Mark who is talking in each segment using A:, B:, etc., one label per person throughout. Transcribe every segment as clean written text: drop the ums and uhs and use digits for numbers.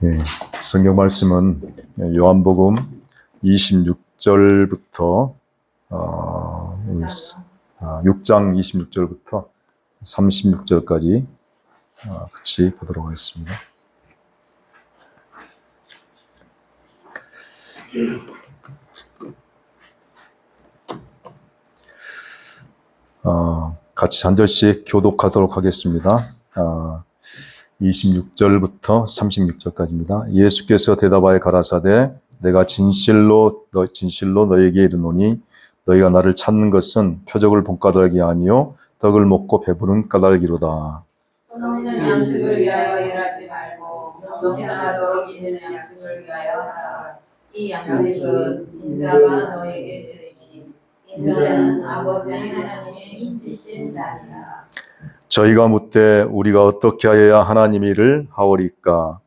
A: 예, 성경 말씀은 요한복음 26절부터 6장 26절부터 36절까지 같이 보도록 하겠습니다. 같이 한 절씩 교독하도록 하겠습니다. 26절부터 36절까지입니다. 예수께서 대답하여 가라사대 내가 진실로 너에게 이르노니 너희가 나를 찾는 것은 표적을 본 까닭이 아니요 떡을 먹고 배부른 까닭이로다.
B: 손없는 양식을 위하여 일하지 말고 영생하도록 있는 양식을 위하여 하라. 이 양식은 인자가 너에게 주리니 인자는 아버지 하나님의 인치신 자니라.
A: 저희가 묻되 우리가 어떻게 하여야 하나님의 일을 하오리까?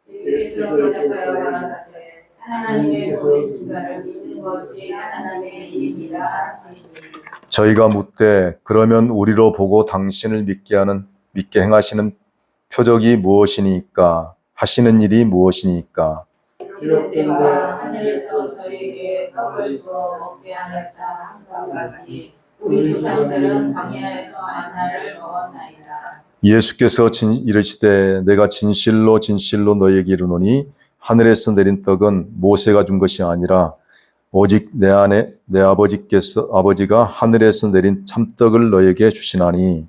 B: 예수께서 대답하여 가라사대 하나님의 보내신 자를 믿는 것이 하나님의 일이니라 하시니.
A: 저희가 묻되 그러면 우리로 보고 당신을 믿게 행하시는 표적이 무엇이니까? 하시는 일이 무엇이니까?
B: 기록된 바 하늘에서 저희에게 떡을 주어 먹게 하였다 함과 같이 우리 조상들은 광야에서 만나를 먹었나이다.
A: 예수께서 이르시되 내가 진실로 너희에게 이르노니 하늘에서 내린 떡은 모세가 준 것이 아니라 오직 내 아버지가 하늘에서 내린 참떡을 너희에게 주시나니.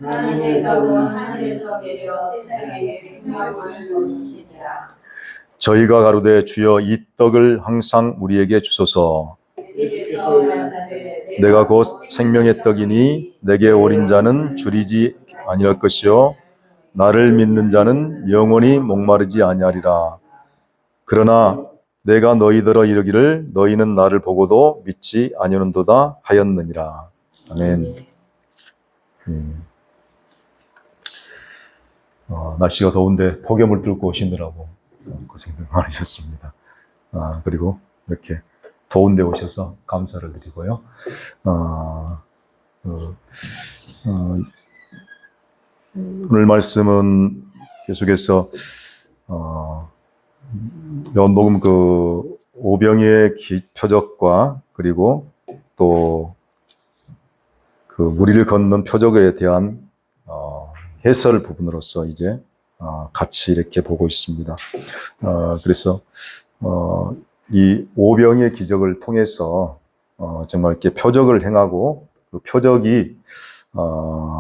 B: 하나님의 떡은 하늘에서 내려 세상에게 생명을 주시니라.
A: 저희가 가로되 주여 이 떡을 항상 우리에게 주소서.
B: 예수께서 가라사대
A: 내가 곧 생명의 떡이니 내게 오린 자는 줄이지 아니할 것이요 나를 믿는 자는 영원히 목마르지 아니하리라. 그러나 내가 너희더러 이르기를 너희는 나를 보고도 믿지 아니하는도다 하였느니라. 아멘. 날씨가 더운데 폭염을 뚫고 오시느라고 고생들 많으셨습니다. 그리고 이렇게 더운데 오셔서 감사를 드리고요. 오늘 말씀은 계속해서 요한복음 그 오병이의 표적과 그리고 또 그 무리를 걷는 표적에 대한 해설 부분으로서 이제 같이 이렇게 보고 있습니다. 그래서 이 오병이의 기적을 통해서 정말 이렇게 표적을 행하고 그 표적이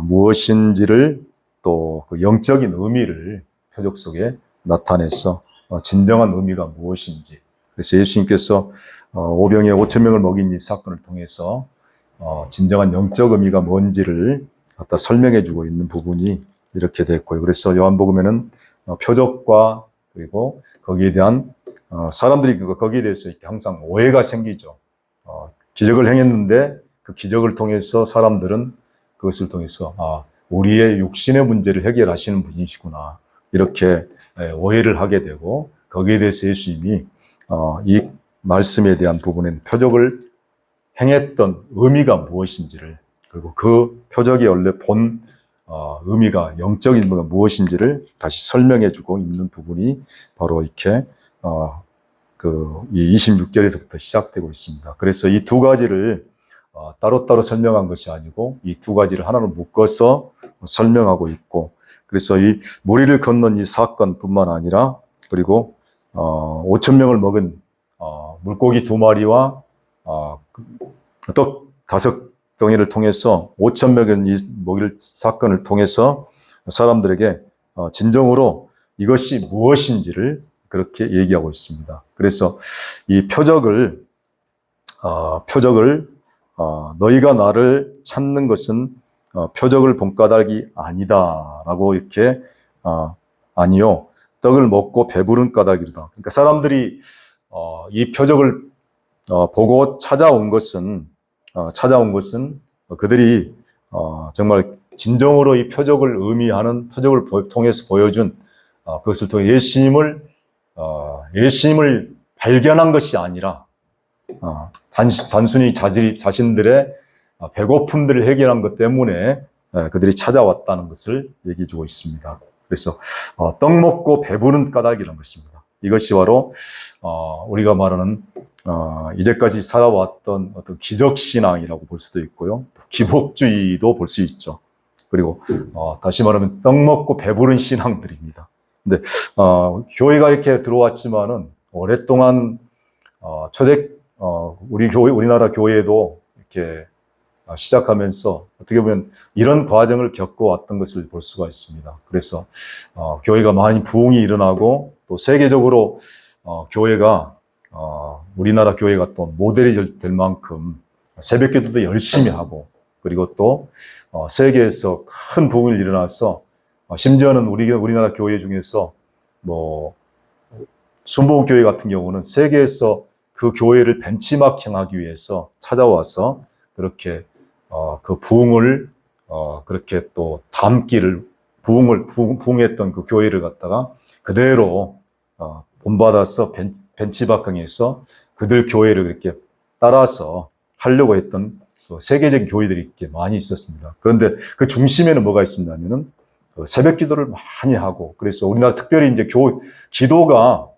A: 무엇인지를 또 그 영적인 의미를 표적 속에 나타내서 진정한 의미가 무엇인지, 그래서 예수님께서 오병이에 5천 명을 먹인 이 사건을 통해서 진정한 영적 의미가 뭔지를 갖다 설명해 주고 있는 부분이 이렇게 됐고요. 그래서 요한복음에는 표적과 그리고 거기에 대한 사람들이 거기에 대해서 이렇게 항상 오해가 생기죠. 기적을 행했는데 그 기적을 통해서 사람들은 그것을 통해서 우리의 육신의 문제를 해결하시는 분이시구나 이렇게 오해를 하게 되고, 거기에 대해서 예수님이 이 말씀에 대한 부분엔 표적을 행했던 의미가 무엇인지를, 그리고 그 표적이 원래 본 의미가 영적인 의미가 무엇인지를 다시 설명해 주고 있는 부분이 바로 이렇게 이 26절에서부터 시작되고 있습니다. 그래서 이 두 가지를 따로따로 설명한 것이 아니고 이 두 가지를 하나로 묶어서 설명하고 있고, 그래서 이 무리를 건넌 이 사건뿐만 아니라 그리고 5천 명을 먹은 물고기 2마리와 떡 5덩이를 통해서 5천 명을 먹일 사건을 통해서 사람들에게 진정으로 이것이 무엇인지를 그렇게 얘기하고 있습니다. 그래서 이 표적을 너희가 나를 찾는 것은 표적을 본 까닭이 아니다라고 이렇게 아니요 떡을 먹고 배부른 까닭이다. 그러니까 사람들이 이 표적을 보고 찾아온 것은 그들이 정말 진정으로 이 표적을 의미하는 표적을 통해서 보여준 그것을 통해 예수님을 발견한 것이 아니라 단순히 자신들의 배고픔들을 해결한 것 때문에 그들이 찾아왔다는 것을 얘기해 주고 있습니다. 그래서 떡 먹고 배부른 까닭이라는 것입니다. 이것이 바로 우리가 말하는 이제까지 살아왔던 어떤 기적신앙이라고 볼 수도 있고요. 기복주의도 볼 수 있죠. 그리고 다시 말하면 떡 먹고 배부른 신앙들입니다. 근데 교회가 이렇게 들어왔지만은 오랫동안 우리나라 교회도 이렇게 시작하면서 어떻게 보면 이런 과정을 겪어왔던 것을 볼 수가 있습니다. 그래서 교회가 많이 부흥이 일어나고 또 세계적으로 교회가 우리나라 교회가 또 모델이 될 만큼 새벽기도도 열심히 하고 그리고 또 세계에서 큰 부흥이 일어나서 심지어는 우리나라 교회 중에서 뭐 순복음교회 같은 경우는 세계에서 그 교회를 벤치마킹하기 위해서 찾아와서 그렇게 그 부흥을 그렇게 또 담기를 부흥했던 그 교회를 갖다가 그대로 본받아서 벤치마킹해서 그들 교회를 이렇게 따라서 하려고 했던 그 세계적인 교회들이 이렇게 많이 있었습니다. 그런데 그 중심에는 뭐가 있었냐면은 새벽 기도를 많이 하고 그래서 우리나라 특별히 이제 기도가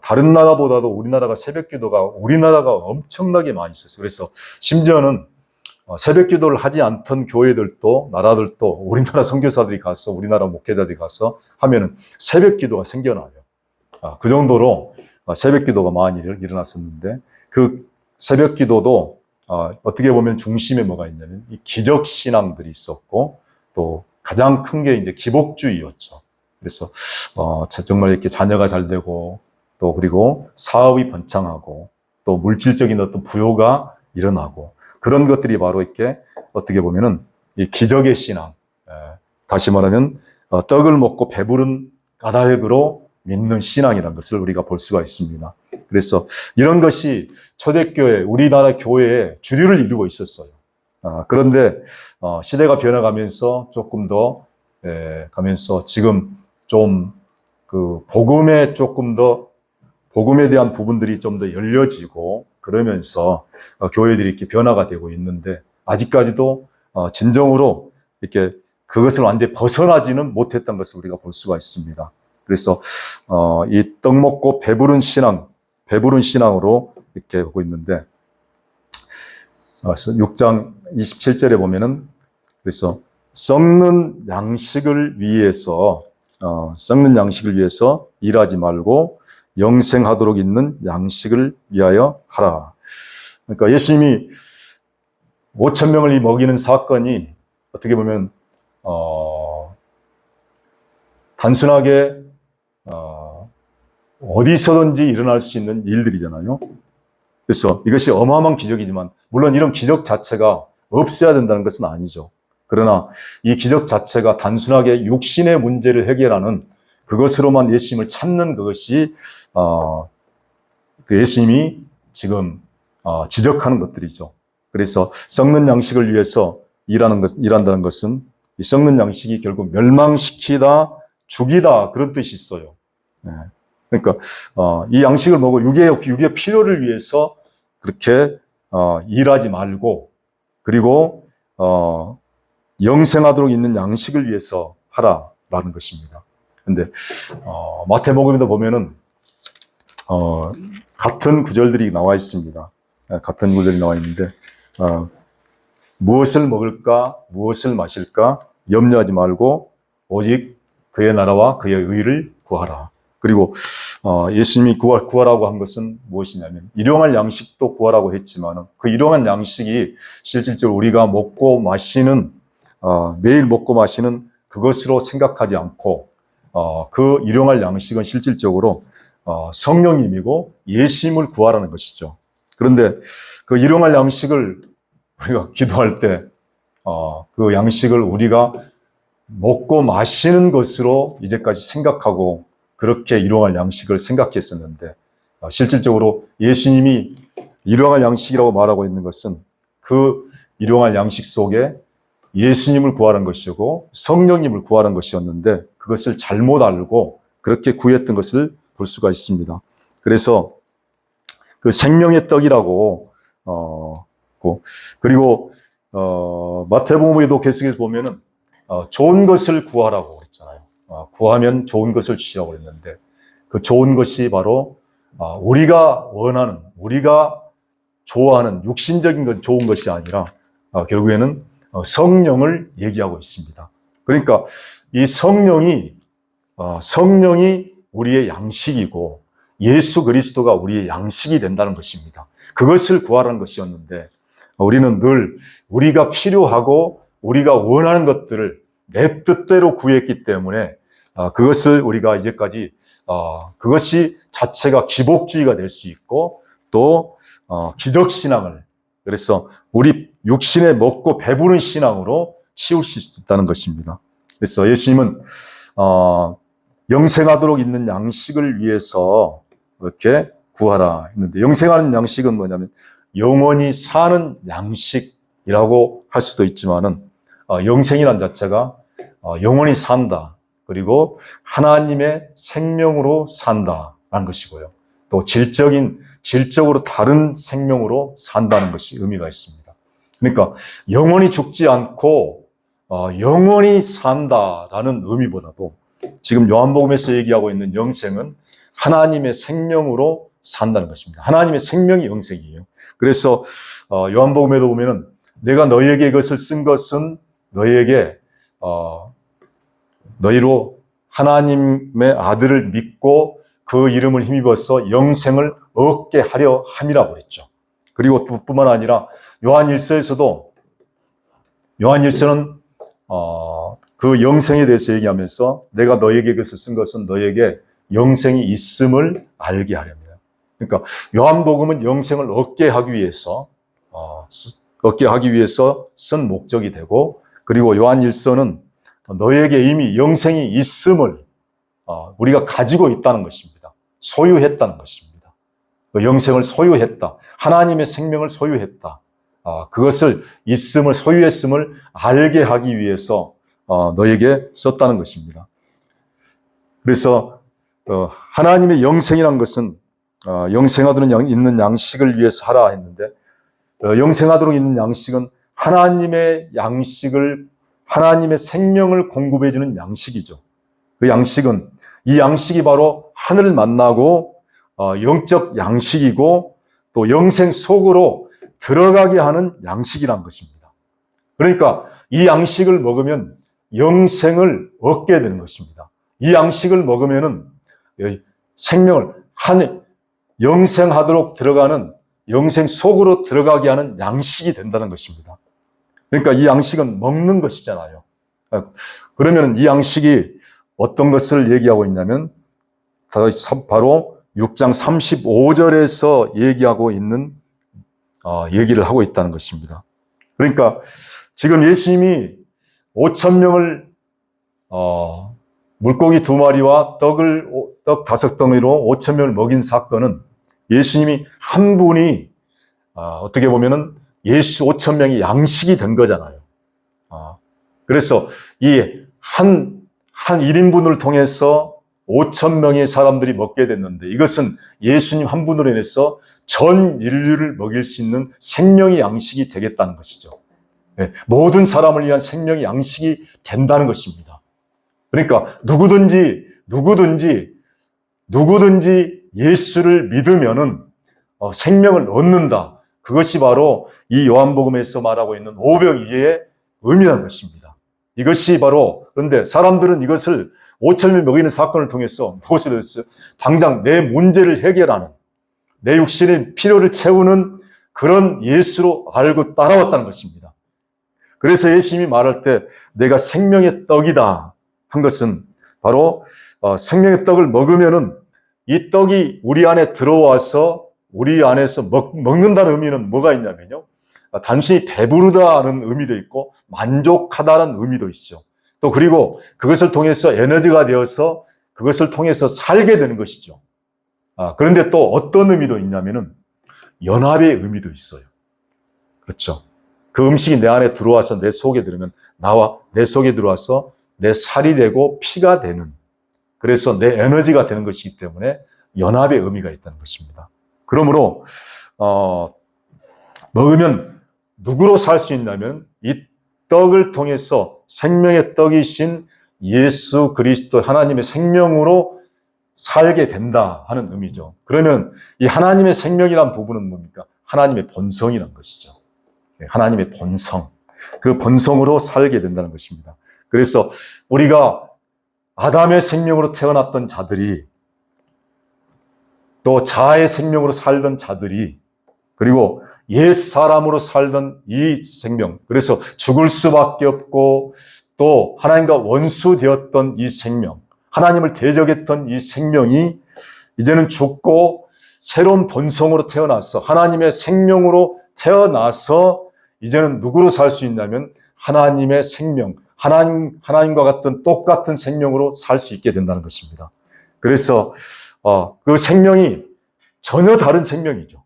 A: 다른 나라보다도 우리나라가 새벽 기도가 우리나라가 엄청나게 많이 있었어요. 그래서 심지어는 새벽 기도를 하지 않던 교회들도 나라들도 우리나라 선교사들이 가서 우리나라 목회자들이 가서 하면은 새벽 기도가 생겨나요. 그 정도로 새벽 기도가 많이 일어났었는데 그 새벽 기도도 어떻게 보면 중심에 뭐가 있냐면 이 기적 신앙들이 있었고 또 가장 큰 게 이제 기복주의였죠. 그래서 정말 이렇게 자녀가 잘 되고 또 그리고 사업이 번창하고 또 물질적인 어떤 부요가 일어나고 그런 것들이 바로 이렇게 어떻게 보면은 이 기적의 신앙, 다시 말하면 떡을 먹고 배부른 까닭으로 믿는 신앙이라는 것을 우리가 볼 수가 있습니다. 그래서 이런 것이 초대교회, 우리나라 교회의 주류를 이루고 있었어요. 그런데 시대가 변해가면서 조금 더 가면서 지금 좀 그 복음에 대한 부분들이 좀 더 열려지고 그러면서 교회들이 이렇게 변화가 되고 있는데 아직까지도 진정으로 이렇게 그것을 완전히 벗어나지는 못했던 것을 우리가 볼 수가 있습니다. 그래서 이 떡 먹고 배부른 신앙으로 이렇게 보고 있는데 6장 27절에 보면은 그래서 썩는 양식을 위해서 일하지 말고 영생하도록 있는 양식을 위하여 하라. 그러니까 예수님이 5,000명을 먹이는 사건이 어떻게 보면 단순하게 어디서든지 일어날 수 있는 일들이잖아요. 그래서 이것이 어마어마한 기적이지만 물론 이런 기적 자체가 없어야 된다는 것은 아니죠. 그러나 이 기적 자체가 단순하게 육신의 문제를 해결하는 그것으로만 예수님을 찾는 그것이 그 예수님이 지금 지적하는 것들이죠. 그래서 썩는 양식을 위해서 일한다는 것은 이 썩는 양식이 결국 멸망시키다, 죽이다 그런 뜻이 있어요. 그러니까 이 양식을 먹고 육의 필요를 위해서 그렇게 일하지 말고 그리고 영생하도록 있는 양식을 위해서 하라라는 것입니다. 근데 마태복음에도 보면은 같은 구절들이 나와 있습니다. 같은 구절이 나와 있는데 무엇을 먹을까 무엇을 마실까 염려하지 말고 오직 그의 나라와 그의 의를 구하라. 그리고 예수님이 구하라고 한 것은 무엇이냐면 일용할 양식도 구하라고 했지만 그 일용할 양식이 실질적으로 우리가 먹고 마시는 매일 먹고 마시는 그것으로 생각하지 않고 그 일용할 양식은 실질적으로 성령님이고 예수님을 구하라는 것이죠. 그런데 그 일용할 양식을 우리가 기도할 때 그 양식을 우리가 먹고 마시는 것으로 이제까지 생각하고 그렇게 일용할 양식을 생각했었는데 실질적으로 예수님이 일용할 양식이라고 말하고 있는 것은 그 일용할 양식 속에 예수님을 구하는 것이고 성령님을 구하는 것이었는데 그것을 잘못 알고 그렇게 구했던 것을 볼 수가 있습니다. 그래서 그 생명의 떡이라고 그리고 마태복음에도 계속해서 보면은 좋은 것을 구하라고 그랬잖아요. 구하면 좋은 것을 주시라고 했는데 그 좋은 것이 바로 우리가 원하는, 우리가 좋아하는 육신적인 건 좋은 것이 아니라 결국에는 성령을 얘기하고 있습니다. 그러니까 이 성령이 우리의 양식이고 예수 그리스도가 우리의 양식이 된다는 것입니다. 그것을 구하라는 것이었는데 우리는 늘 우리가 필요하고 우리가 원하는 것들을 내 뜻대로 구했기 때문에 그것을 우리가 이제까지 그것이 자체가 기복주의가 될 수 있고 또 기적신앙을, 그래서 우리 육신에 먹고 배부른 신앙으로 치울 수 있다는 것입니다. 그래서 예수님은 영생하도록 있는 양식을 위해서 이렇게 구하라 했는데, 영생하는 양식은 뭐냐면 영원히 사는 양식이라고 할 수도 있지만은 영생이란 자체가 영원히 산다, 그리고 하나님의 생명으로 산다라는 것이고요. 또 질적으로 다른 생명으로 산다는 것이 의미가 있습니다. 그러니까 영원히 죽지 않고 영원히 산다라는 의미보다도 지금 요한복음에서 얘기하고 있는 영생은 하나님의 생명으로 산다는 것입니다. 하나님의 생명이 영생이에요. 그래서 요한복음에도 보면은 내가 너희에게 이것을 쓴 것은 너희에게 너희로 하나님의 아들을 믿고 그 이름을 힘입어서 영생을 얻게 하려 함이라고 그랬죠. 그리고 뿐만 아니라 요한일서에서는 그 영생에 대해서 얘기하면서 내가 너희에게 이것을 쓴 것은 너희에게 영생이 있음을 알게 하렵니다. 그러니까 요한복음은 영생을 얻게 하기 위해서 쓴 목적이 되고, 그리고 요한일서는 너희에게 이미 영생이 있음을 우리가 가지고 있다는 것입니다. 소유했다는 것입니다. 영생을 소유했다. 하나님의 생명을 소유했다. 그것을 소유했음을 알게 하기 위해서 너에게 썼다는 것입니다. 그래서 하나님의 영생이란 것은 영생하도록 있는 양식을 위해서 하라 했는데, 영생하도록 있는 양식은 하나님의 생명을 공급해 주는 양식이죠. 그 양식은, 이 양식이 바로 하늘을 만나고 영적 양식이고 또 영생 속으로 들어가게 하는 양식이란 것입니다. 그러니까 이 양식을 먹으면 영생을 얻게 되는 것입니다. 이 양식을 먹으면은 영생하도록 들어가는, 영생 속으로 들어가게 하는 양식이 된다는 것입니다. 그러니까 이 양식은 먹는 것이잖아요. 그러면 이 양식이 어떤 것을 얘기하고 있냐면 바로 6장 35절에서 얘기하고 있는 얘기를 하고 있다는 것입니다. 그러니까 지금 예수님이 5,000명을 물고기 2마리와 떡 5덩이로 5,000명을 먹인 사건은 예수님이 한 분이 어떻게 보면은 5,000명이 양식이 된 거잖아요. 그래서 이 한 1인분을 통해서 5,000명의 사람들이 먹게 됐는데, 이것은 예수님 한 분으로 인해서 전 인류를 먹일 수 있는 생명의 양식이 되겠다는 것이죠. 모든 사람을 위한 생명의 양식이 된다는 것입니다. 그러니까 누구든지 예수를 믿으면은 생명을 얻는다. 그것이 바로 이 요한복음에서 말하고 있는 오병이어의 의미라는 것입니다. 이것이 바로, 그런데 사람들은 이것을 5,000명 먹이는 사건을 통해서 무엇을 했어요? 당장 내 문제를 해결하는, 내 육신의 필요를 채우는 그런 예수로 알고 따라왔다는 것입니다. 그래서 예수님이 말할 때 내가 생명의 떡이다 한 것은 바로 생명의 떡을 먹으면은 이 떡이 우리 안에 들어와서 우리 안에서 먹는다는 의미는 뭐가 있냐면요, 단순히 배부르다는 의미도 있고 만족하다는 의미도 있죠. 또 그리고 그것을 통해서 에너지가 되어서 그것을 통해서 살게 되는 것이죠. 그런데 또 어떤 의미도 있냐면은 연합의 의미도 있어요. 그렇죠. 그 음식이 내 안에 들어와서 내 속에 들으면 내 속에 들어와서 내 살이 되고 피가 되는, 그래서 내 에너지가 되는 것이기 때문에 연합의 의미가 있다는 것입니다. 그러므로 먹으면 누구로 살 수 있냐면 이 떡을 통해서 생명의 떡이신 예수 그리스도 하나님의 생명으로 살게 된다 하는 의미죠. 그러면 이 하나님의 생명이란 부분은 뭡니까? 하나님의 본성이란 것이죠. 하나님의 본성. 그 본성으로 살게 된다는 것입니다. 그래서 우리가 아담의 생명으로 태어났던 자들이 또 자아의 생명으로 살던 자들이 그리고 옛 사람으로 살던 이 생명, 그래서 죽을 수밖에 없고 또 하나님과 원수되었던 이 생명, 하나님을 대적했던 이 생명이 이제는 죽고 새로운 본성으로 태어나서 하나님의 생명으로 태어나서 이제는 누구로 살 수 있냐면 하나님의 생명, 하나님과 같은 똑같은 생명으로 살 수 있게 된다는 것입니다. 그래서 그 생명이 전혀 다른 생명이죠.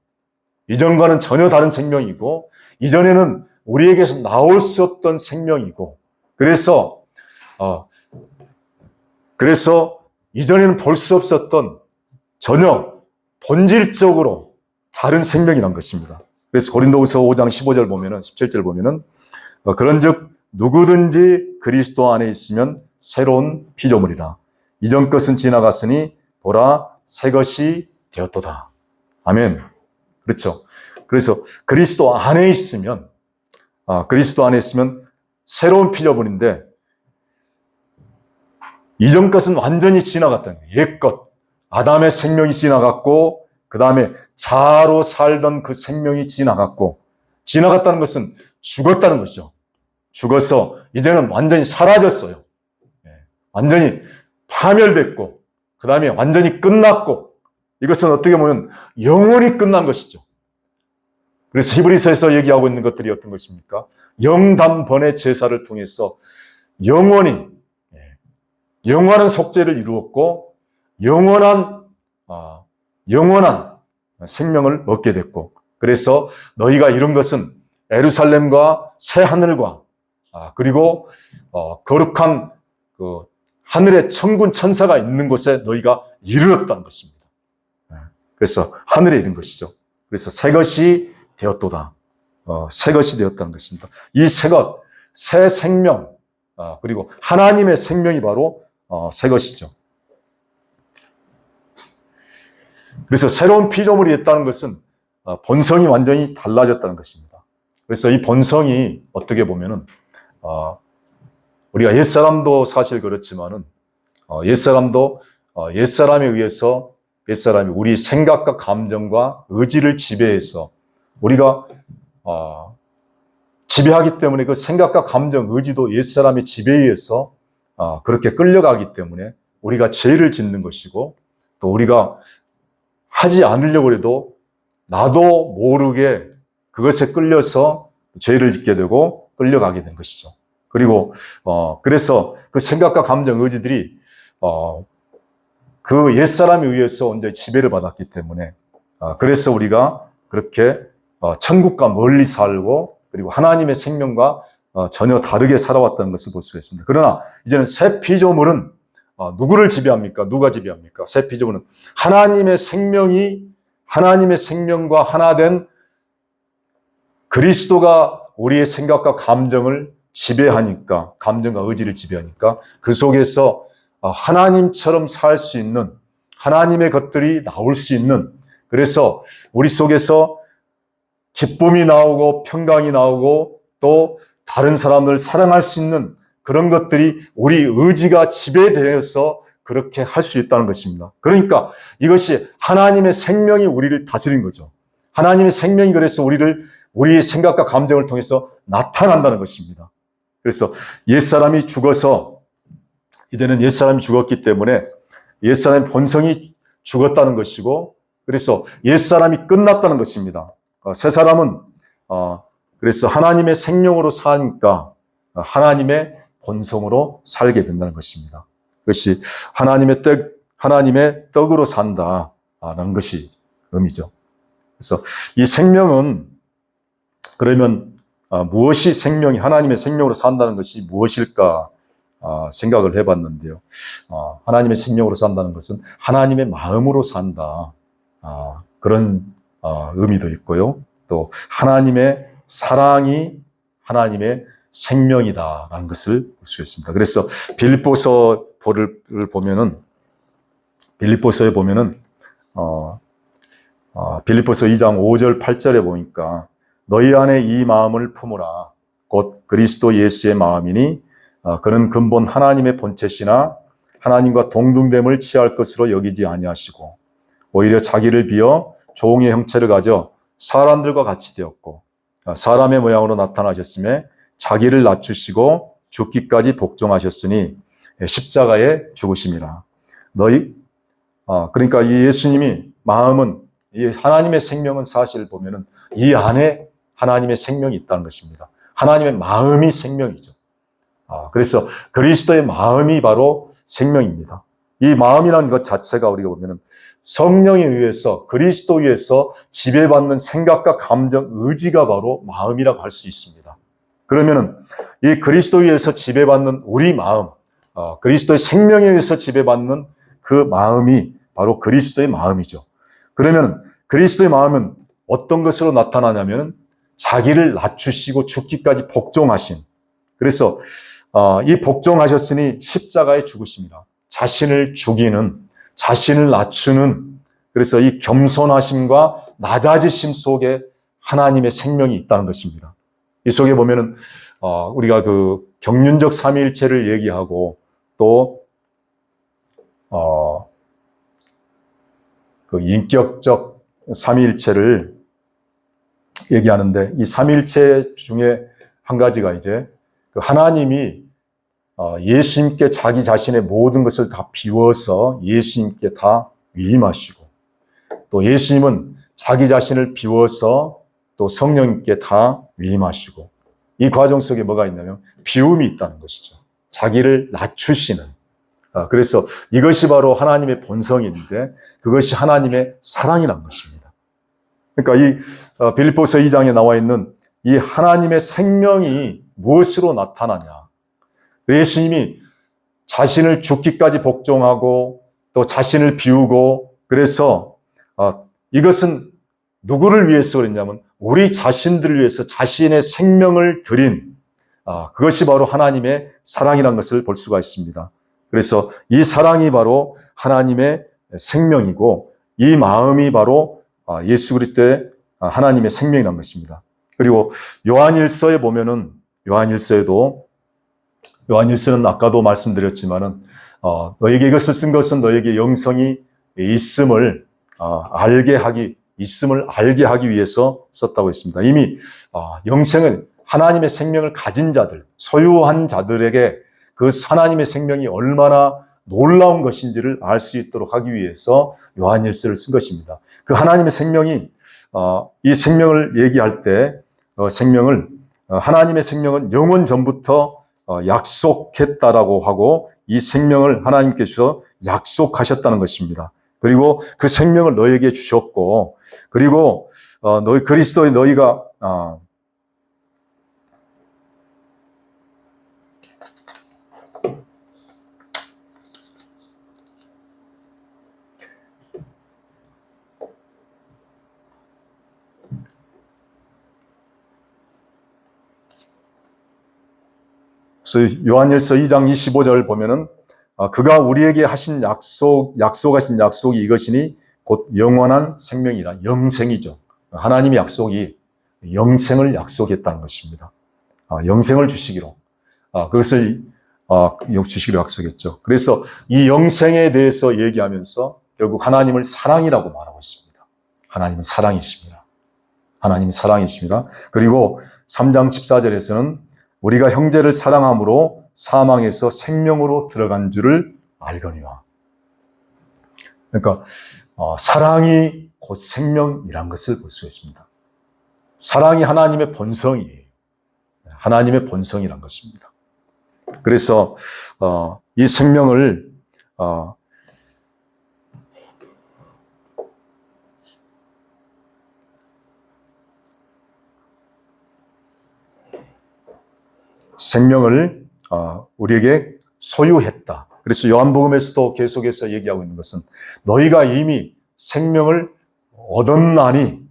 A: 이전과는 전혀 다른 생명이고 이전에는 우리에게서 나올 수 없던 생명이고 그래서 이전에는 볼 수 없었던 전혀 본질적으로 다른 생명이란 것입니다. 그래서 고린도후서 5장 15절 보면은 17절 보면은 그런즉 누구든지 그리스도 안에 있으면 새로운 피조물이라. 이전 것은 지나갔으니 보라 새 것이 되었도다. 아멘. 그렇죠. 그래서 그리스도 안에 있으면 새로운 피조물인데 이전 것은 완전히 지나갔다는 거예요. 옛 것. 아담의 생명이 지나갔고 그 다음에 자아로 살던 그 생명이 지나갔다는 것은 죽었다는 것이죠. 죽어서 이제는 완전히 사라졌어요. 완전히 파멸됐고 그 다음에 완전히 끝났고 이것은 어떻게 보면 영원히 끝난 것이죠. 그래서 히브리서에서 얘기하고 있는 것들이 어떤 것입니까? 영단번의 제사를 통해서 영원한 속죄를 이루었고 영원한 생명을 얻게 됐고 그래서 너희가 이룬 것은 예루살렘과 새 하늘과 그리고 거룩한 그 하늘의 천군 천사가 있는 곳에 너희가 이르렀다는 것입니다. 그래서 하늘에 이른 것이죠. 그래서 새 것이 되었도다. 새 것이 되었다는 것입니다. 이 새 것, 새 생명, 그리고 하나님의 생명이 바로 새 것이죠. 그래서 새로운 피조물이 됐다는 것은 본성이 완전히 달라졌다는 것입니다. 그래서 이 본성이 어떻게 보면은 우리가 옛사람도 사실 그렇지만은 옛사람에 의해서 옛사람이 우리 생각과 감정과 의지를 지배해서 우리가 지배하기 때문에 그 생각과 감정, 의지도 옛사람의 지배에 의해서 그렇게 끌려가기 때문에 우리가 죄를 짓는 것이고 또 우리가 하지 않으려고 해도 나도 모르게 그것에 끌려서 죄를 짓게 되고 끌려가게 된 것이죠. 그리고 그래서 그 생각과 감정, 의지들이 그 옛사람에 의해서 완전히 지배를 받았기 때문에 그래서 우리가 그렇게 천국과 멀리 살고 그리고 하나님의 생명과 전혀 다르게 살아왔다는 것을 볼 수가 있습니다. 그러나 이제는 새 피조물은 누구를 지배합니까? 누가 지배합니까? 새 피조물은 하나님의 생명과 하나 된 그리스도가 우리의 생각과 감정을 지배하니까, 감정과 의지를 지배하니까 그 속에서 하나님처럼 살 수 있는 하나님의 것들이 나올 수 있는, 그래서 우리 속에서 기쁨이 나오고 평강이 나오고 또 다른 사람을 사랑할 수 있는 그런 것들이 우리 의지가 지배되어서 그렇게 할 수 있다는 것입니다. 그러니까 이것이 하나님의 생명이 우리를 다스린 거죠. 하나님의 생명이 그래서 우리의 생각과 감정을 통해서 나타난다는 것입니다. 그래서 옛사람이 죽어서 이제는 옛사람이 죽었기 때문에 옛사람의 본성이 죽었다는 것이고 그래서 옛사람이 끝났다는 것입니다. 새 사람은 그래서 하나님의 생명으로 사니까 하나님의 본성으로 살게 된다는 것입니다. 그것이 하나님의 떡으로 산다라는 것이 의미죠. 그래서 이 생명은 그러면 무엇이 생명이 하나님의 생명으로 산다는 것이 무엇일까 생각을 해봤는데요. 하나님의 생명으로 산다는 것은 하나님의 마음으로 산다 그런 의미도 있고요. 또 하나님의 사랑이 하나님의 생명이다라는 것을 볼 수 있습니다. 그래서 빌립보서를 보면은 빌립보서에 보면은 빌립보서 2장 5절 8절에 보니까 너희 안에 이 마음을 품으라 곧 그리스도 예수의 마음이니 그는 근본 하나님의 본체시나 하나님과 동등됨을 취할 것으로 여기지 아니하시고 오히려 자기를 비어 종의 형체를 가져 사람들과 같이 되었고 사람의 모양으로 나타나셨음에 자기를 낮추시고 죽기까지 복종하셨으니 십자가에 죽으심이라. 그러니까 이 예수님이 마음은 이 하나님의 생명은 사실 보면은 이 안에 하나님의 생명이 있다는 것입니다. 하나님의 마음이 생명이죠. 그래서 그리스도의 마음이 바로 생명입니다. 이 마음이라는 것 자체가 우리가 보면은 성령에 의해서 그리스도에 의해서 지배받는 생각과 감정, 의지가 바로 마음이라고 할 수 있습니다. 그러면은 이 그리스도에 의해서 지배받는 우리 마음, 그리스도의 생명에 의해서 지배받는 그 마음이 바로 그리스도의 마음이죠. 그러면 그리스도의 마음은 어떤 것으로 나타나냐면 자기를 낮추시고 죽기까지 복종하신. 그래서 이 복종하셨으니 십자가에 죽으십니다. 자신을 죽이는, 자신을 낮추는, 그래서 이 겸손하심과 낮아지심 속에 하나님의 생명이 있다는 것입니다. 이 속에 보면은 우리가 그 경륜적 삼위일체를 얘기하고 또 그 인격적 삼위일체를 얘기하는데 이 삼위일체 중에 한 가지가 이제 그 하나님이 예수님께 자기 자신의 모든 것을 다 비워서 예수님께 다 위임하시고 또 예수님은 자기 자신을 비워서 또 성령님께 다 위임하시고 이 과정 속에 뭐가 있냐면 비움이 있다는 것이죠. 자기를 낮추시는. 그래서 이것이 바로 하나님의 본성인데 그것이 하나님의 사랑이라는 것입니다. 그러니까 이 빌립보서 2장에 나와 있는 이 하나님의 생명이 무엇으로 나타나냐. 예수님이 자신을 죽기까지 복종하고 또 자신을 비우고 그래서 이것은 누구를 위해서 그랬냐면 우리 자신들을 위해서 자신의 생명을 드린 그것이 바로 하나님의 사랑이라는 것을 볼 수가 있습니다. 그래서 이 사랑이 바로 하나님의 생명이고 이 마음이 바로 예수 그리스도의 하나님의 생명이라는 것입니다. 그리고 요한일서에 보면은 요한일서는 아까도 말씀드렸지만은 너에게 이것을 쓴 것은 너에게 영성이 있음을 알게 하기 위해서 썼다고 했습니다. 이미 영생을 하나님의 생명을 가진 자들, 소유한 자들에게 그 하나님의 생명이 얼마나 놀라운 것인지를 알 수 있도록 하기 위해서 요한일서를 쓴 것입니다. 그 하나님의 생명이 이 생명을 얘기할 때 하나님의 생명은 영원 전부터 약속했다라고 하고 이 생명을 하나님께서 약속하셨다는 것입니다. 그리고 그 생명을 너에게 주셨고 그리고 너희 그리스도의 너희가 그래서 요한일서 2장 25절을 보면은 그가 우리에게 하신 약속하신 약속이 이것이니 곧 영원한 생명이라 영생이죠. 하나님의 약속이 영생을 약속했다는 것입니다. 영생을 주시기로 그것을 주시기로 약속했죠. 그래서 이 영생에 대해서 얘기하면서 결국 하나님을 사랑이라고 말하고 있습니다. 하나님은 사랑이십니다. 하나님이 사랑이십니다. 그리고 3장 14절에서는 우리가 형제를 사랑함으로 사망에서 생명으로 들어간 줄을 알거니와. 그러니까 사랑이 곧 생명이란 것을 볼 수 있습니다. 사랑이 하나님의 본성이에요. 하나님의 본성이란 것입니다. 그래서 이 생명을 우리에게 소유했다. 그래서 요한복음에서도 계속해서 얘기하고 있는 것은 너희가 이미 생명을 얻었나니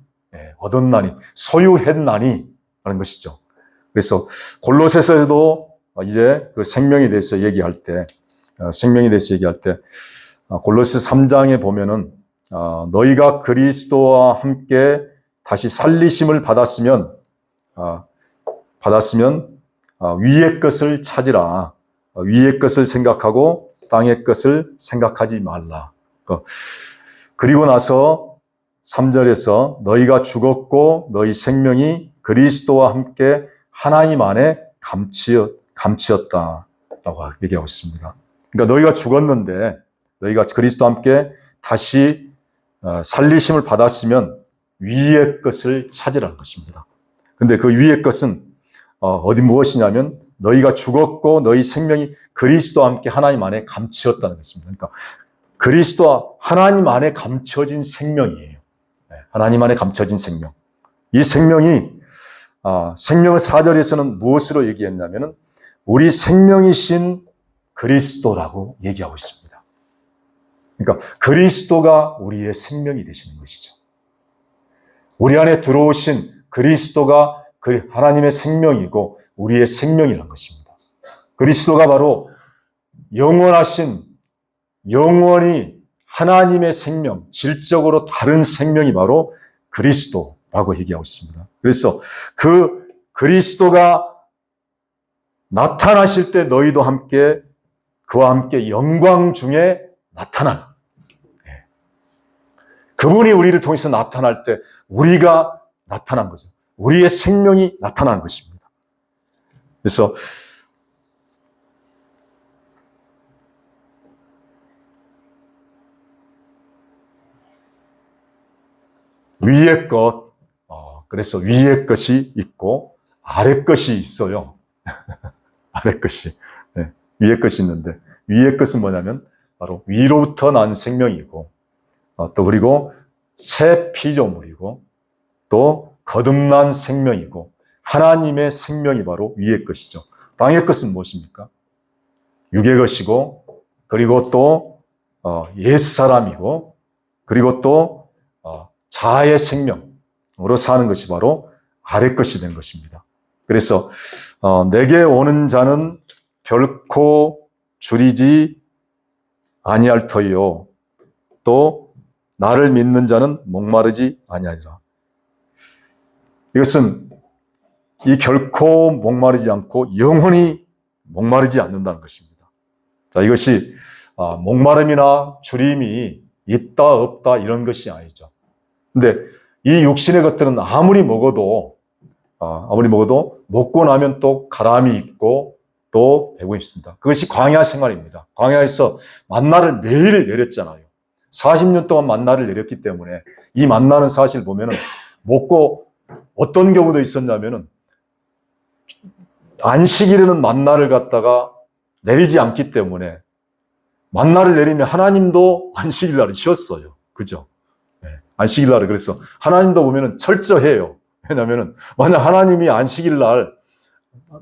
A: 소유했나니 라는 것이죠. 그래서 골로새서에도 이제 그 생명에 대해서 얘기할 때, 골로새 3장에 보면은 너희가 그리스도와 함께 다시 살리심을 받았으면 위의 것을 찾으라. 위의 것을 생각하고 땅의 것을 생각하지 말라. 그리고 나서 3절에서 너희가 죽었고 너희 생명이 그리스도와 함께 하나님 안에 감치었다라고 얘기하고 있습니다. 그러니까 너희가 죽었는데 너희가 그리스도와 함께 다시 살리심을 받았으면 위의 것을 찾으라는 것입니다. 근데 그 위의 것은 무엇이냐면 너희가 죽었고 너희 생명이 그리스도와 함께 하나님 안에 감추었다는 것입니다. 그러니까 그리스도와 하나님 안에 감춰진 생명이에요. 하나님 안에 감춰진 생명. 이 생명이 생명을 4절에서는 무엇으로 얘기했냐면은 우리 생명이신 그리스도라고 얘기하고 있습니다. 그러니까 그리스도가 우리의 생명이 되시는 것이죠. 우리 안에 들어오신 그리스도가 하나님의 생명이고 우리의 생명이라는 것입니다. 그리스도가 바로 영원히 하나님의 생명, 질적으로 다른 생명이 바로 그리스도라고 얘기하고 있습니다. 그래서 그 그리스도가 나타나실 때 너희도 함께 그와 함께 영광 중에 나타나는, 그분이 우리를 통해서 나타날 때 우리가 나타난 거죠. 우리의 생명이 나타나는 것입니다. 그래서 위의 것, 그래서 위의 것이 있고 아래 것이 있어요. 아래 것이. 위의 것이 있는데 위의 것은 뭐냐면 바로 위로부터 난 생명이고 또 그리고 새 피조물이고 또 거듭난 생명이고 하나님의 생명이 바로 위의 것이죠. 땅의 것은 무엇입니까? 육의 것이고 그리고 또 옛사람이고 그리고 또 자아의 생명으로 사는 것이 바로 아래 것이 된 것입니다. 그래서 내게 오는 자는 결코 줄이지 아니할 터이요 또 나를 믿는 자는 목마르지 아니하리라. 이것은 결코 목마르지 않고 영원히 목마르지 않는다는 것입니다. 자, 이것이 목마름이나 줄임이 있다 없다 이런 것이 아니죠. 근데 이 육신의 것들은 아무리 먹어도 먹고 나면 또 가람이 있고 또 배고픔이 있습니다. 그것이 광야 생활입니다. 광야에서 만나를 매일 내렸잖아요. 40년 동안 만나를 내렸기 때문에 이 만나는 사실 보면은 먹고 어떤 경우도 있었냐면은 안식일에는 만나를 갖다가 내리지 않기 때문에 만나를 내리면 하나님도 안식일 날을 쉬었어요. 그죠? 안식일 날을 그래서 하나님도 보면은 철저해요. 왜냐면은 만약 하나님이 안식일 날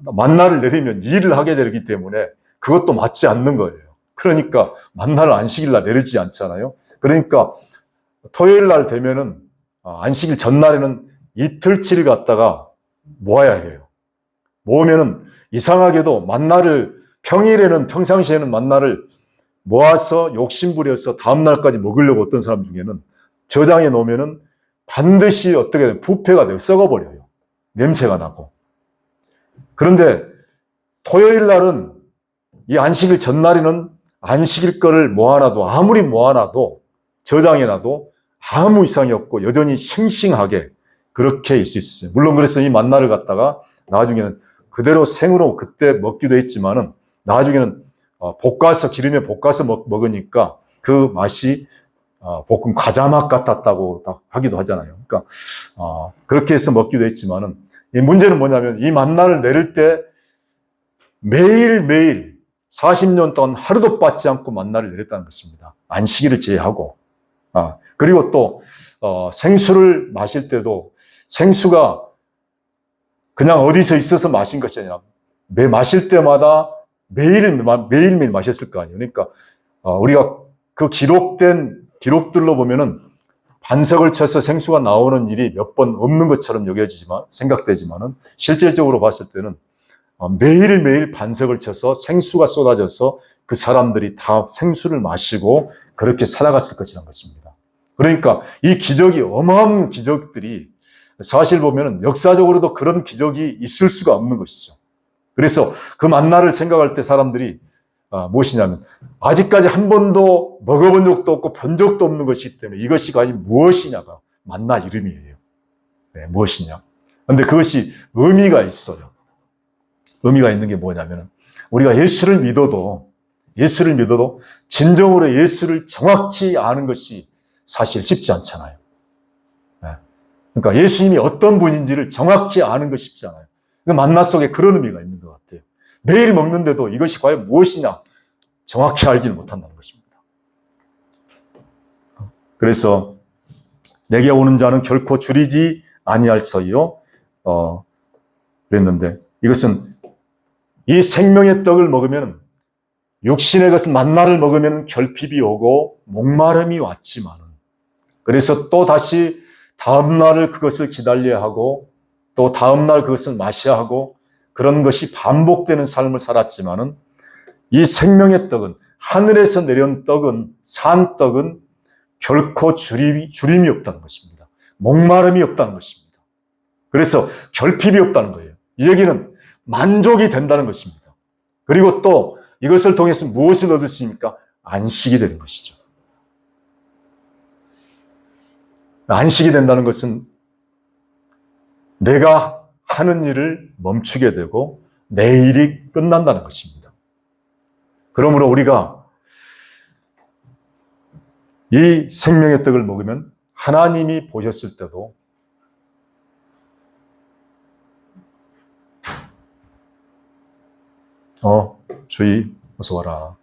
A: 만나를 내리면 일을 하게 되기 때문에 그것도 맞지 않는 거예요. 그러니까 만나를 안식일 날 내리지 않잖아요. 그러니까 토요일 날 되면은 안식일 전날에는 이틀치를 갖다가 모아야 해요. 모으면은 이상하게도 만나를 평상시에는 만나를 모아서 욕심부려서 다음날까지 먹으려고 어떤 사람 중에는 저장해 놓으면은 반드시 어떻게 되면 부패가 되고 썩어버려요. 냄새가 나고. 그런데 토요일 날은 이 안식일 전날에는 안식일 거를 모아놔도 아무리 모아놔도 저장해놔도 아무 이상이 없고 여전히 싱싱하게 그렇게 있을 수 있어요. 물론 그래서 이 만나를 갖다가 나중에는 그대로 생으로 그때 먹기도 했지만은 나중에는 기름에 볶아서 먹으니까 그 맛이 볶은 과자 맛 같았다고 하기도 하잖아요. 그러니까 그렇게 해서 먹기도 했지만은 이 문제는 뭐냐면 이 만나를 내릴 때 매일매일 40년 동안 하루도 빠지 않고 만나를 내렸다는 것입니다. 안식일을 제외하고. 그리고 또 생수를 마실 때도 생수가 그냥 어디서 있어서 마신 것이 아니라 마실 때마다 매일매일 마셨을 거 아니에요. 그러니까 우리가 그 기록들로 보면은 반석을 쳐서 생수가 나오는 일이 몇 번 없는 것처럼 생각되지만은 실질적으로 봤을 때는 매일매일 반석을 쳐서 생수가 쏟아져서 그 사람들이 다 생수를 마시고 그렇게 살아갔을 것이라는 것입니다. 그러니까 이 기적이 어마어마한 기적들이 사실 보면 역사적으로도 그런 기적이 있을 수가 없는 것이죠. 그래서 그 만나를 생각할 때 사람들이 무엇이냐면 아직까지 한 번도 먹어본 적도 없고 본 적도 없는 것이기 때문에 이것이 과연 무엇이냐가 만나 이름이에요. 네, 무엇이냐. 그런데 그것이 의미가 있어요. 의미가 있는 게 뭐냐면 우리가 예수를 믿어도 진정으로 예수를 정확히 아는 것이 사실 쉽지 않잖아요. 네. 그러니까 예수님이 어떤 분인지를 정확히 아는 것이 쉽지 않아요. 그 만나 속에 그런 의미가 있는 것 같아요. 매일 먹는데도 이것이 과연 무엇이냐 정확히 알지는 못한다는 것입니다. 그래서 내게 오는 자는 결코 줄이지 아니할 터이요. 그랬는데 이것은 이 생명의 떡을 먹으면 육신의 것은 만나를 먹으면 결핍이 오고 목마름이 왔지만 그래서 또 다시 다음 날을 그것을 기다려야 하고 또 다음 날 그것을 마셔야 하고 그런 것이 반복되는 삶을 살았지만은 이 생명의 떡은 하늘에서 내려온 떡은 산 떡은 결코 주림이 없다는 것입니다. 목마름이 없다는 것입니다. 그래서 결핍이 없다는 거예요. 이 얘기는 만족이 된다는 것입니다. 그리고 또 이것을 통해서 무엇을 얻을 수 있습니까? 안식이 되는 것이죠. 안식이 된다는 것은 내가 하는 일을 멈추게 되고 내 일이 끝난다는 것입니다. 그러므로 우리가 이 생명의 떡을 먹으면 하나님이 보셨을 때도 주희 어서 와라.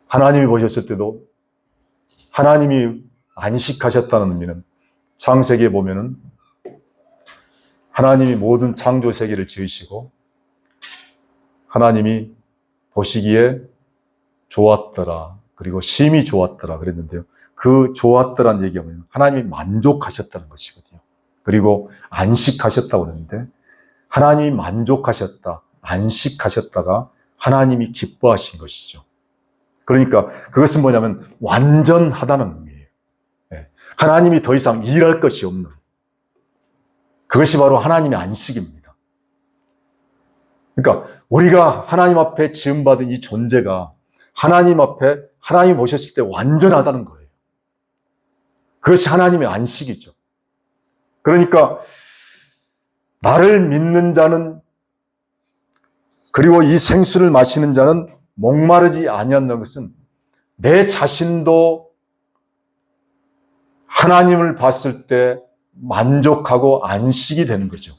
A: 하나님이 보셨을 때도 하나님이 안식하셨다는 의미는 창세기에 보면은 하나님이 모든 창조 세계를 지으시고 하나님이 보시기에 좋았더라. 그리고 심히 좋았더라 그랬는데요. 그 좋았더라는 얘기가 뭐냐면 하나님이 만족하셨다는 것이거든요. 그리고 안식하셨다고 그러는데 하나님이 만족하셨다, 안식하셨다가 하나님이 기뻐하신 것이죠. 그러니까 그것은 뭐냐면 완전하다는 의미예요. 하나님이 더 이상 일할 것이 없는 그것이 바로 하나님의 안식입니다. 그러니까 우리가 하나님 앞에 지음받은 이 존재가 하나님 앞에 하나님 보셨을 때 완전하다는 거예요. 그것이 하나님의 안식이죠. 그러니까 나를 믿는 자는 그리고 이 생수를 마시는 자는 목마르지 아니한다는 것은 내 자신도 하나님을 봤을 때 만족하고 안식이 되는 거죠.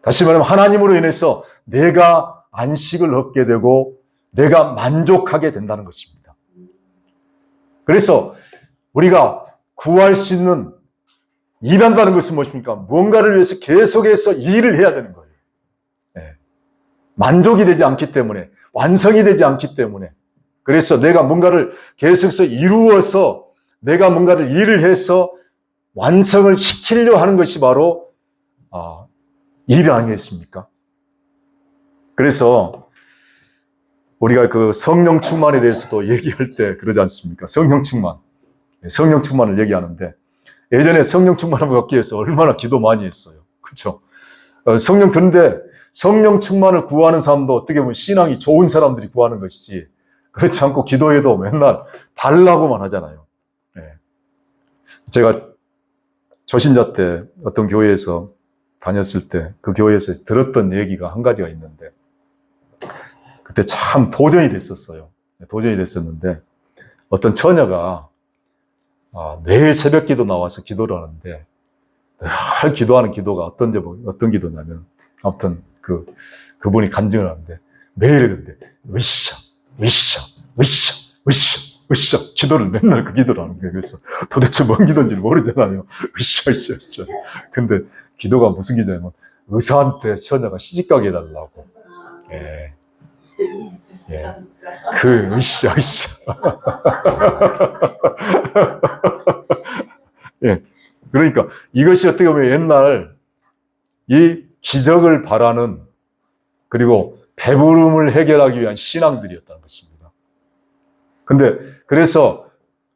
A: 다시 말하면 하나님으로 인해서 내가 안식을 얻게 되고 내가 만족하게 된다는 것입니다. 그래서 우리가 구할 수 있는 일한다는 것은 무엇입니까? 무언가를 위해서 계속해서 일을 해야 되는 거예요. 만족이 되지 않기 때문에, 완성이 되지 않기 때문에. 그래서 내가 뭔가를 계속해서 이루어서 내가 뭔가를 일을 해서 완성을 시키려 하는 것이 바로 일 아니겠습니까? 그래서 우리가 그 성령 충만에 대해서도 얘기할 때 그러지 않습니까? 성령 충만을 얘기하는데 예전에 성령 충만을 받기 위해서 얼마나 기도 많이 했어요. 그렇죠? 그런데 성령 충만을 구하는 사람도 어떻게 보면 신앙이 좋은 사람들이 구하는 것이지 그렇지 않고 기도해도 맨날 달라고만 하잖아요. 제가 초신자 때 어떤 교회에서 다녔을 때 그 교회에서 들었던 얘기가 한 가지가 있는데 그때 참 도전이 됐었어요. 도전이 됐었는데 어떤 처녀가 매일 새벽 기도 나와서 기도를 하는데 늘 기도하는 기도가 어떤 기도냐면 아무튼 그분이 간증을 하는데 매일 근데 으쌰 기도를 맨날 그 기도를 하는 거예요. 그래서 도대체 뭔 기도인지 모르잖아요. 으쌰. 근데 기도가 무슨 기도냐면 의사한테 처녀가 시집가게 해달라고. 예. 예. 으쌰. 예. 그러니까 이것이 어떻게 보면 옛날 이 기적을 바라는 그리고 배부름을 해결하기 위한 신앙들이었다는 것입니다. 근데 그래서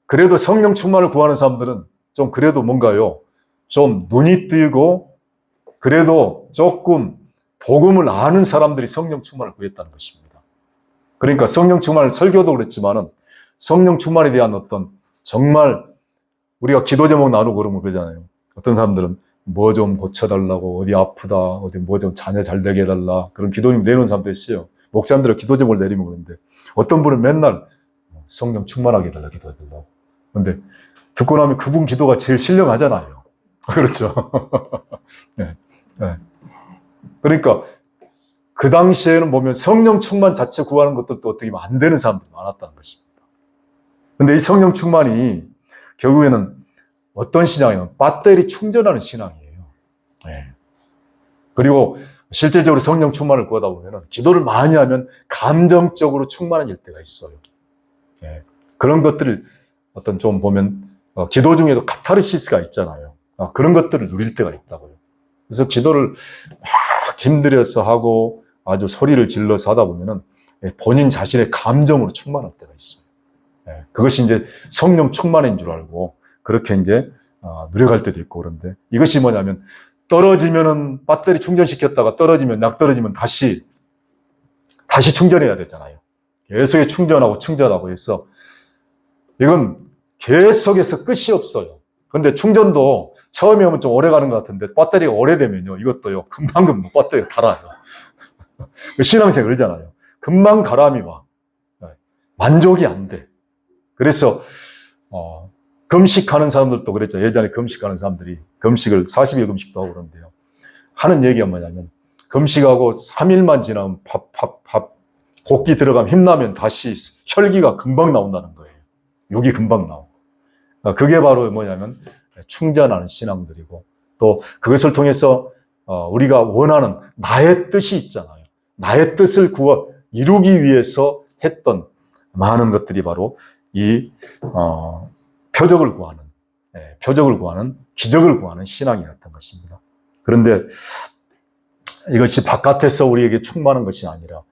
A: 그래도 성령 충만을 구하는 사람들은 좀 그래도 뭔가요? 좀 눈이 뜨고 그래도 조금 복음을 아는 사람들이 성령 충만을 구했다는 것입니다. 그러니까 성령 충만을 설교도 그랬지만은 성령 충만에 대한 어떤 정말 우리가 기도 제목 나누고 그러면 그러잖아요. 어떤 사람들은 뭐 좀 고쳐달라고, 어디 아프다, 어디 뭐 좀 자녀 잘 되게 해달라, 그런 기도님 내놓은 사람도 있어요. 목사님들은 기도 제목을 내리면 그러는데 어떤 분은 맨날 성령 충만하게 해달라 기도해달라고. 근데 듣고 나면 그분 기도가 제일 신령하잖아요. 그렇죠. 네. 네. 그러니까 그 당시에는 보면 성령 충만 자체 구하는 것들도 어떻게 보면 안 되는 사람들이 많았다는 것입니다. 근데 이 성령 충만이 결국에는 어떤 신앙이냐면 배터리 충전하는 신앙이에요. 네. 그리고 실제적으로 성령 충만을 구하다 보면 기도를 많이 하면 감정적으로 충만해질 때가 있어요. 네. 그런 것들을 어떤 좀 보면 기도 중에도 카타르시스가 있잖아요. 그런 것들을 누릴 때가 있다고요. 그래서 기도를 막 힘들여서 하고 아주 소리를 질러서 하다 보면은 본인 자신의 감정으로 충만할 때가 있어요. 그것이 이제 성령 충만인 줄 알고 그렇게 이제 누려갈 때도 있고 그런데 이것이 뭐냐면 떨어지면은 배터리 충전시켰다가 떨어지면 약 떨어지면 다시 충전해야 되잖아요. 계속 충전하고 해서 이건 계속해서 끝이 없어요. 근데 충전도 처음에 오면 좀 오래 가는 것 같은데 배터리가 오래되면요 이것도요 금방 배터리가 닳아요. 신앙생활 그러잖아요. 금방 가람이 와. 만족이 안 돼. 그래서 금식하는 사람들도 그랬죠. 예전에 금식하는 사람들이 금식을 40일 금식도 하고 그러는데요. 하는 얘기가 뭐냐면 금식하고 3일만 지나면 곡기 들어가면 힘나면 다시 혈기가 금방 나온다는 거예요. 욕이 금방 나오고. 그게 바로 뭐냐면 충전하는 신앙들이고 또 그것을 통해서 우리가 원하는 나의 뜻이 있잖아요. 나의 뜻을 이루기 위해서 했던 많은 것들이 바로 이 표적을 구하는 기적을 구하는 신앙이었던 것입니다. 그런데 이것이 바깥에서 우리에게 충만한 것이 아니라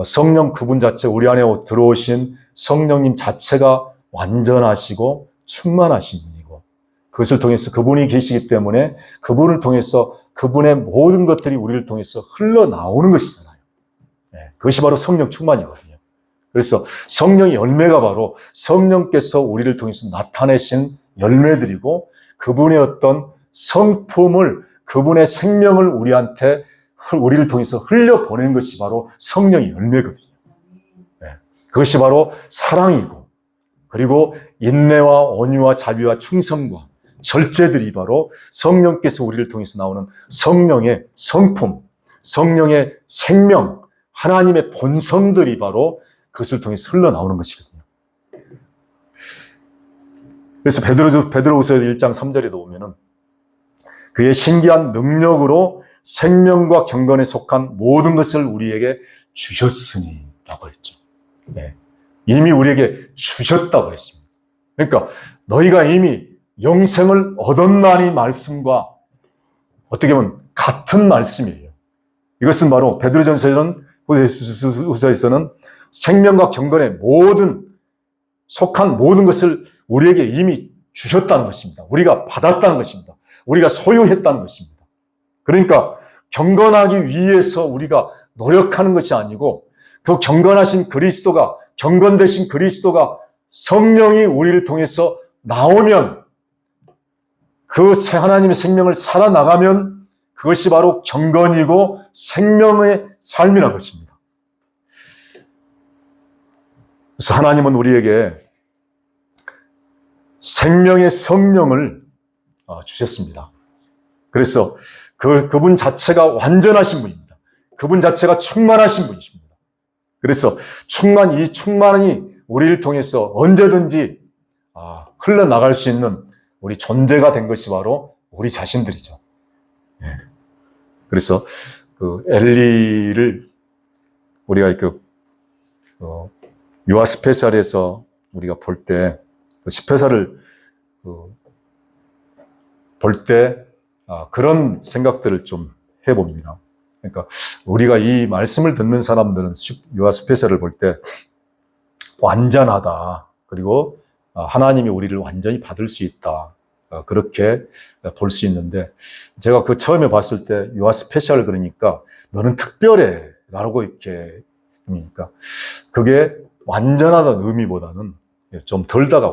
A: 성령 그분 자체 우리 안에 들어오신 성령님 자체가 완전하시고 충만하신 분이고 그것을 통해서 그분이 계시기 때문에 그분을 통해서 그분의 모든 것들이 우리를 통해서 흘러나오는 것이잖아요. 그것이 바로 성령 충만이거든요. 그래서 성령의 열매가 바로 성령께서 우리를 통해서 나타내신 열매들이고 그분의 어떤 성품을 그분의 생명을 우리를 통해서 흘려보내는 것이 바로 성령의 열매거든요. 그것이 바로 사랑이고 그리고 인내와 온유와 자비와 충성과 절제들이 바로 성령께서 우리를 통해서 나오는 성령의 성품, 성령의 생명, 하나님의 본성들이 바로 그것을 통해서 흘러나오는 것이거든요. 그래서 베드로후서 1장 3절에도 보면은 그의 신기한 능력으로 생명과 경건에 속한 모든 것을 우리에게 주셨으니 라고 했죠. 이미 우리에게 주셨다고 했습니다. 그러니까 너희가 이미 영생을 얻었나니 말씀과 어떻게 보면 같은 말씀이에요. 이것은 바로 베드로전서에서는 생명과 경건에 속한 모든 것을 우리에게 이미 주셨다는 것입니다. 우리가 받았다는 것입니다. 우리가 소유했다는 것입니다. 그러니까 경건하기 위해서 우리가 노력하는 것이 아니고 그 경건되신 그리스도가 성령이 우리를 통해서 나오면 그 하나님의 생명을 살아나가면 그것이 바로 경건이고 생명의 삶이라는 것입니다. 그래서 하나님은 우리에게 생명의 성령을 주셨습니다. 그래서 그분 자체가 완전하신 분입니다. 그분 자체가 충만하신 분이십니다. 그래서 이 충만이 우리를 통해서 언제든지 흘러나갈 수 있는 우리 존재가 된 것이 바로 우리 자신들이죠. 그래서 그 엘리를 우리가 유아 스페셜에서 우리가 볼 때, 그 스페셜을 볼 때, 그런 생각들을 좀 해봅니다. 그러니까 우리가 이 말씀을 듣는 사람들은 유아 스페셜을 볼 때 완전하다. 그리고 하나님이 우리를 완전히 받을 수 있다. 그렇게 볼 수 있는데, 제가 그 처음에 봤을 때 유아 스페셜 그러니까 너는 특별해 라고 이렇게 그러니까 그게 완전하다는 의미보다는 좀 덜 다가오고